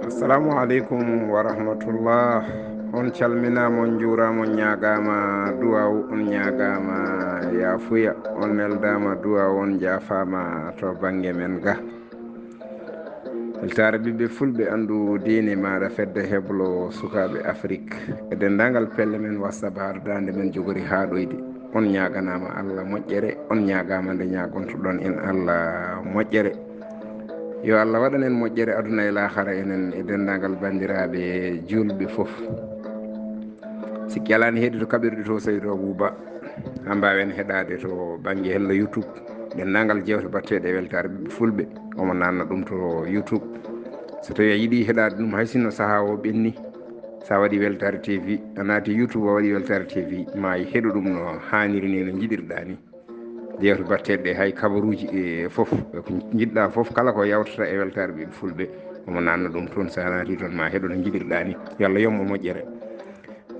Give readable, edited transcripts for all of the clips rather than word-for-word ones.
assalamu aleykum wa rahmatullah. On calminama, on juurama, on ñagama duwaw, on ñagama yafuya, on neldama duwaw, on jafama to banggue men ga. Weltaare ɓiɓɓe fulɓe andu diine maɗa fedde heblo sukaɓe Afrique e dendagal pelle men whatsapp hardande men jogori ha ɗoyde. On ñaganama Allah moƴƴere, on ñagama nde ñagontoɗon en Allah moƴƴere. Yo Allah waɗan en moƴƴere aduna e lahara enen e dendagal bandiraɓe julɓe foof. Sikki alani heedi to kaɓirɗe to Saydou Abouba ha mbawen heɗade to banggue hello YouTube dendagal jewte batteɗe e weltare ɓiɓɓe fulɓe omo nanna ɗum to YouTube. So tawi a yiiɗi heɗade ɗum hay sinno saaha o ɓenni, sa waɗi Weltaare TV a naati YouTube a waɗi Weltaare TV ma heɗu ɗum no hanniri ni no jiɗirɗa ni. Jewte batteɗe ɗe hay kabaruuji e foof ko jiɗɗa foof kala ko yawtata e weltare ɓiɓɓe fulɓe omo nanna ɗum toon. Sa naati toon ma heɗo no jiɗirɗa ni. Yo Allah yommo moƴƴere.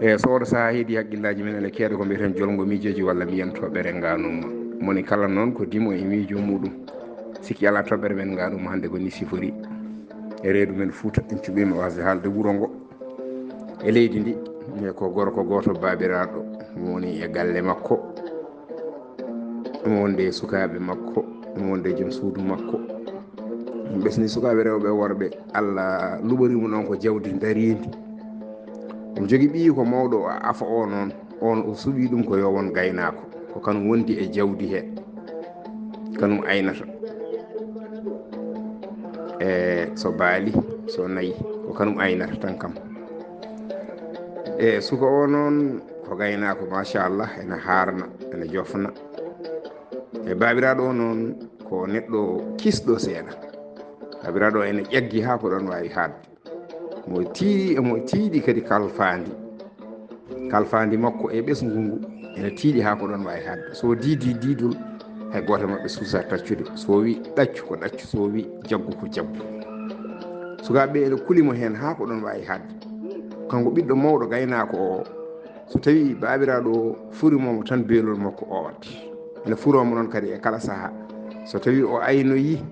E so oɗo saaha heedi haqqillaji men ene keeɗa ko mbiyeten Jolngo miijooji walla mbiyen toɓɓere ngaanuuma. Moni kala noon ko dimo e miijo muɗum. Sikki ala toɓɓere men ngaanuuma hannde ko ni sifori e reedu men Fuuta. En cuɓima wasde haalde wuro ngo e leydi ndi e ko gorko goto babiraɗo woni e galle makko, ɗum wonde sukaɓe makko, ɗum wonde joom suudu makko. Ɓesni sukaɓe rewɓe worɓe Allah luɓorimo noon ko jawdi daridi. Omo jogui ɓiyi ko mawɗo o afa o noon, on o suuɓi ɗum ko yo won gaynako, ko kanum wondi e jawdi he, kanum aynata e so baali so nayi ko kanum aynata tan kam. E suka o noon ko gaynako machallah, ene harna ene jofna. E babiraɗo o noon ko neɗɗo kisɗo seeɗa. Babiraɗo o ene ƴaggi ha ko ɗon wawi hadde. Mo tiiɗi kadi kalfandi makko e ɓesgu ngu ene tiiɗi ha ko ɗon wawi hadde. So diidi diidol hay goto mabɓe suusa taccude. So wi ɗaccu ko ɗaccu, so wi jaggu ko jaggu. Sukaɓeɓe ene kulimo hen ha ko ɗon wawi hadde. Kanko ɓiɗɗo mawɗo gaynako o, so tawi babiraɗo o furimomo tan beelol makko o wat. Ene furomo noon kadi e kala saaha. So tawi o aynoyi,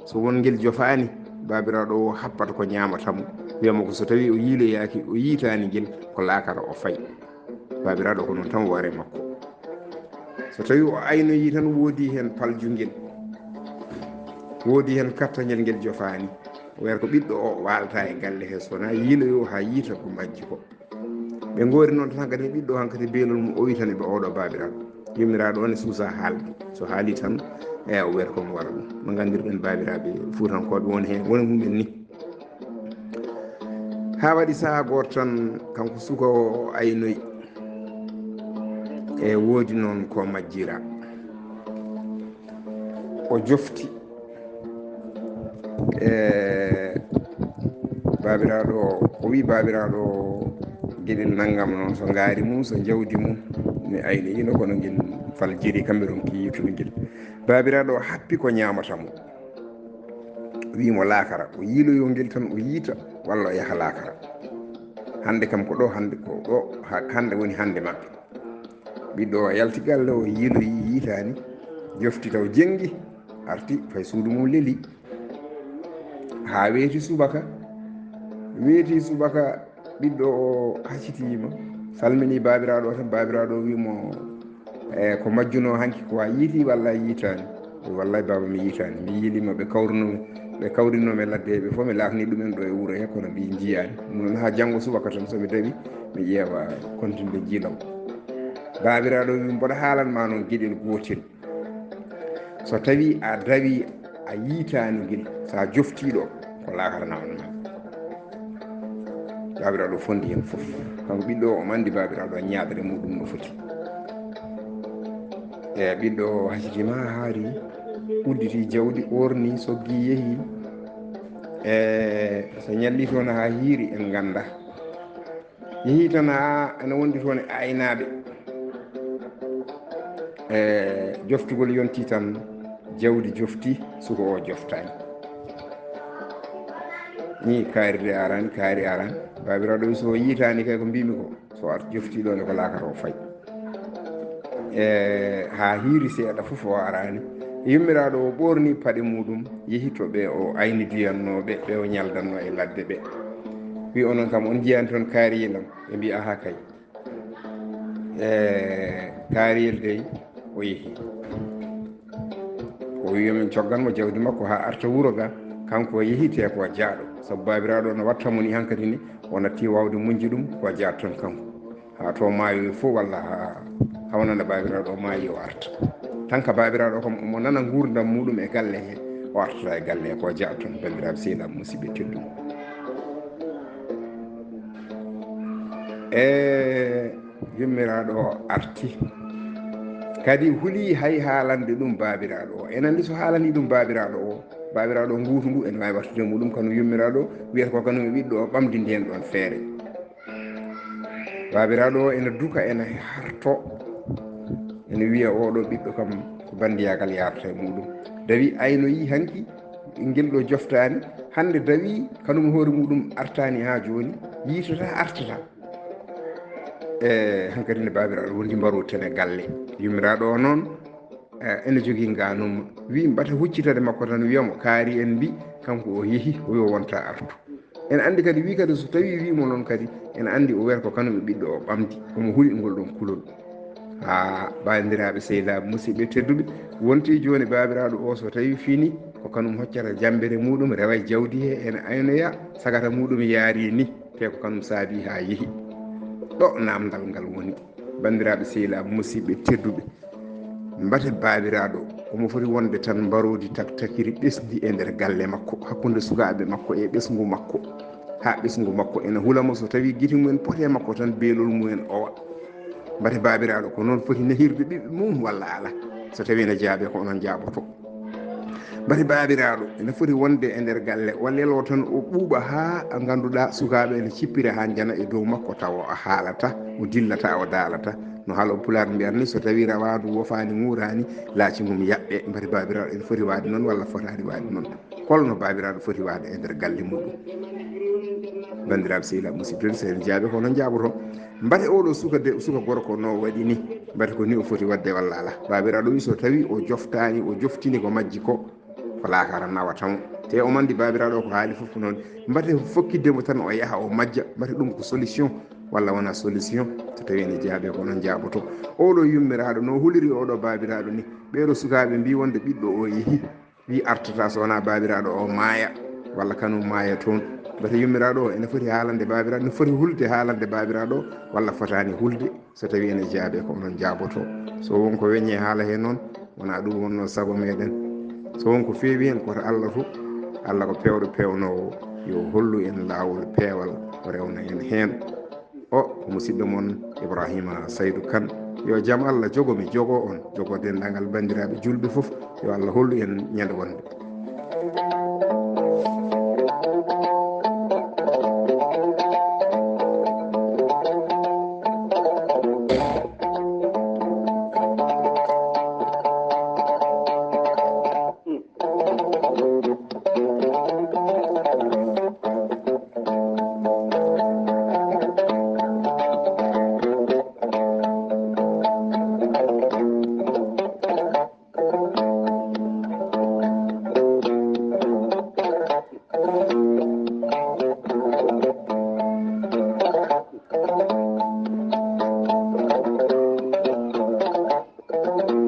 so won guel jofani, babiraɗo o happata ko ñamatamo, wiyamo ko so tawi o yiiloyaki o yiitani guel ko laakara o fayi. Babiraɗo ko noon tan woore makko. So tawi o aynoyi tan woodi hen paljungel, woodi hen kattagel ngel jofani, wiyata ko ɓiɗɗo o walata e galle he, sowona yiiloyo ha yiita ko majji ko. Ɓe goori noon tan kadi ɓiɗɗo hankkadi beelol mum o wi tan ɓe oɗo babiraɗo. Yummiraɗo o ne suusa haalde, so haali tan e o wiyata komo wara ɗum. No gandirɗen babiraɓe fuutankoɓe woni hen, woni mumen ni. Ha waɗi saaha goto tan kanko suka o aynoyi e woodi noon ko majjira. O jofti e babiraɗo o wi babiraɗo gueɗel naggam noon so gaari mum so jawdi mum mi aynoyino kono guel faljiri kamɓe ɗon ki yittude guel. Babiraɗo o happi ko ñamatamo, wimo laakara o yiiloyo guel tan o yiita walla o yaaha laakara. Hande kam ko ɗo hande woni hande mabɓe. Ɓiɗɗo o yalti galle o yiiloyi yiitani, jofti taw jenggi, arti fay suudu mum leeli ha weeti subaka. Ɓiɗɗo o haccitima salmini babiraɗo o tan. Babiraɗo o wimo ko majjuno hanki ko a yiiti walla yiitani? Wallay baba mi yiitani, mi yiilima ɓe kawrinomi ladde heɓe fof mi lakni ɗumen ɗo e wuuro he kono mbi jiyani. Noon ha janggo subaka tan somi dawi mi ƴeewa continde jiilaw. Babiraɗo wi mboɗo haalanma noon gueɗel gotel, so tawi a dawi a yiitani guel, sa joftiɗo ko lakara nawanma. Babiraɗo fondi hen foof. Kanko ɓiɗɗo o mandi babiraɗo a ñaadere muɗum no foti. E ɓiɗɗo o haccitima ha haari, udditi jawdi, orni, soggi, yeehi. E so ñalli toon ha hiiri en ganda. Yeehi tan ha ene wondi toon e aynaɓe. E joftugol yonti tan, jawdi jofti, suka o joftani. Ni kaari arani. Babiraɗo wi so yiitani kay ko mbimi ko, so ar joftiɗo ne ko lakata o fayi. E ha hiiri seeɗa fof o arani. yummiraɗo o ɓorni paɗe muɗum yehi to ɓe o aynidiyannoɓe ɓe o ñaldanno e ladde ɓe wi onon kam on jiyani toon kaariyelam ɓe mbi aha kay kaariyel dey o yehi o wi min cogganmo jawdi makko ha arta wuro ga kanko yehi te ko jaaɗo sabu babiraɗo no wattamo ni hankkadi ni o natti wawde muñji ɗum ko jaaɗo toon kanko ha to maayoyi fof walla hawnana babiraɗo o maayi o arta tan ka babiraɗo kam omo nana gurdam muɗum e galle he o artata e galle he ko jaaɗo toon bandiraɓe sehilaɓe musidɓe tedduɓe yummiraɗo o arti kadi huuli hay haalande ɗum babiraɗo o en andi so haalani ɗum babiraɗo o nguutu ngu ene wawi wattude muɗum kono yummiraɗo wiyata ko kañum e ɓiɗɗo o ɓamdinde hen ɗon feere babiraɗo o ene duka ene harto ene wiya oɗo ɓiɗɗo kam ko bandiyagal yarata e muɗum dawi aynoyi hanki ngel ɗo joftani hande dawi kañum hoore muɗum artani ha joni yiitata artata hankkadi ne babiraɗo wondi mbarotene galle yummiraɗo o noon ene jogui ngaanuuma wi mbata huccitade makko tan wiyamo kaari en mbi kanko o yeehi o yo wonta artu en andi kadi wi kadi so tawi wimo noon kadi en andi o wiyata ko kañum e ɓiɗɗo o ɓamdi omo huuli ngol ɗon kulol ha bandiraɓe sehilaɓe musidɓe tedduɓe wonti joni babiraɗo o so tawi fini ko kañum hoccata jambere muɗum rewa jawdi he ene aynoya sagata muɗum yaari ni te ko kañum saabi ha yeehi ɗo namdal ngal woni bandiraɓe sehilaɓe musidɓe tedduɓe mbate babiraɗo omo foti wonde tan mbarodi taktakiri ɓesdi e nder galle makko hakkude sukaɓe makko e ɓesgu makko ha ɓesgu makko ene hulamo so tawi guiti mumen pote makko tan beelol mumen owa mbate babiraɗo ko noon foti nehirde ɓiɓɓe mum walla ala so tawi ne jaaɓe ko onon jaaboto mbate babiraɗo ene foti wonde e nder galle o lelo tan o ɓuuɓa ha ganduɗa sukaɓe ene cippira ha jana e dow makko tawa o haalata o dillata o daalata no haalo pulaar mbiyat ni so tawi rawandu wofani ŋurani laaci mum yaɓɓe mbate babiraɗo ene foti wade noon walla fotani wade noon holno babiraɗo foti wade e nder galle muɗum bandiraɓe sehilaɓe musidɓe so en jaaɓe ko noon jaaboto mbate oɗo suka gorko no waɗi ni mbate ko ni o foti wadde walla ala babiraɗo wi so tawi o joftani o joftini ko majji ko lakara nawatamo te o mandi babiraɗo ko haali foof ko noon mbate fokkiddemo tan o yaaha o majja mbate ɗum ko solution walla wona solution so tawi ene jaaɓe ko noon jaaboto oɗo yummiraɗo no huliri oɗo babiraɗo ni ɓeɗo sukaɓe mbi wonde ɓiɗɗo o yeehi wi artata so wona babiraɗo o maaya walla kanum maaya toon mbate yummiraɗo o ene foti haalande babiraɗo ne foti hulde haalande babiraɗo walla fotani hulde so tawi ene jaaɓe ko onon jaaboto so wonko weñe haala he noon wona ɗum wonno saago meɗen so wonko feewi hen koto Allah to Allah ko pewɗo pewnowo yo hollu en lawol peewal o rewna en hen o ko musidɗo moon Ibraahiima Saydu Kan yo jaam Allah jogo mi jogo on jogo dendagal bandiraɓe julɓe foof yo Allah hollu en ñande wonde